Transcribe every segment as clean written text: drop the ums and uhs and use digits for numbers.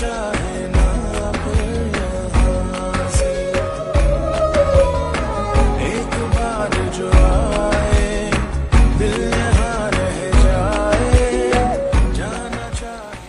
चाहे ना फिर यहाँ से एक बार जो आए दिल यहाँ रह जाए जाना चाहे।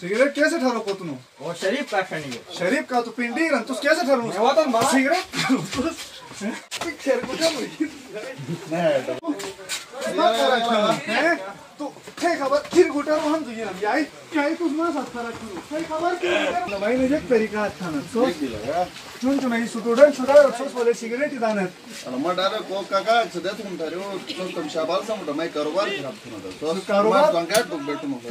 सिगरेट कैसे ठहरो को तुम वो शरीफ का खणी शरीफ का तो पिंडी रन तो कैसे ठहरो मैं वतन बा सिगरेट पिक्चर को क्या नहीं तो थे खबर खीर गुटर हम तो ये ना याई याई तो ना साथ खरा करो थे खबर कि ना भाई ने जब तरीका था ना सो चुन चुन नहीं सुटोडन सुटा और सोस वाले सिगरेट ही दाना अरे मर्डर को काका सदे तुम थारे तो तुम शाबाल सा मुझे मैं कारोबार खराब सुना था तो कारोबार तो क्या तो बेटू मुझे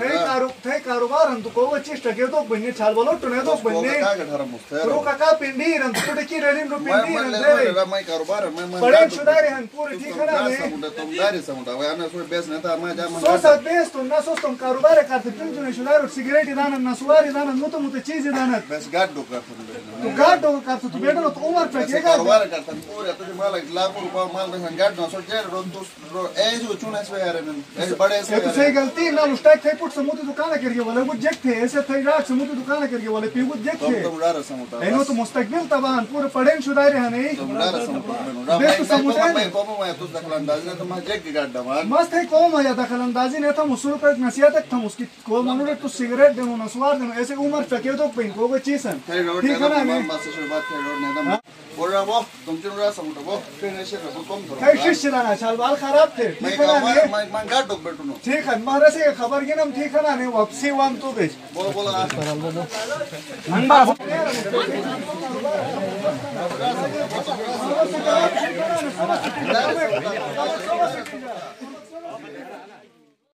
थे कारोबार हम तो को चीज टके तो बन्ने छाल बोलो टुने तो बन्ने का ठहरा मुझे तो काका पिंडी रन तो टकी रेलिम रो पिंडी रन दे मैं कारोबार मैं बड़े सुधारे हन पूरे ठीक है ना तुम दारी समुद्र वह ना कोई बेस नहीं था मैं जा सो सब बेस तुम ना सोच तुम कारोबार करते तुम जो शुदार सिगरेट दाना ना सुवारी दाना मुतो मुतो चीज दाना बस गाड़ दो कर तो गाड़ दो कर तो बेटा तो उम्र पे के कारोबार करता पूरे तो माल लाखों रुपए माल में गाड़ दो सोच जा रो तो ए जो चुना इस यार में ए बड़े ये तो सही गलती ना उस्ताद थे पुट समुद्र दुकान करके वाले वो जेक थे ऐसे थे रात समुद्र दुकान करके वाले पे वो जेक थे तुम डार समुद्र एनो तो मुस्तकबिल तबान पूरे पढ़े शुदारे हैं नहीं तुम डार समुद्र मैं को मैं तो दखल अंदाज ने तो मैं जेक की गाड़ दवा मस्त है कौन है दखल अंदाजी ने था मुसुल का नसीहत तक था उसकी को मानो तो सिगरेट देनो ना सुवार देनो ऐसे उम्र पे तो पिन को चीज है ठीक है ना मैं बस से बात कर रोड ने दम बोल रहा वो तुम क्यों रहा समुद्र वो फिर ऐसे को कम करो कई शिश चलाना चल बाल खराब थे ठीक है ना मैं गाड़ दो बेटू नो ठीक है मारे से खबर के नाम ठीक है ना नहीं वापसी वाम तो बेच बोलो बोलो अंडा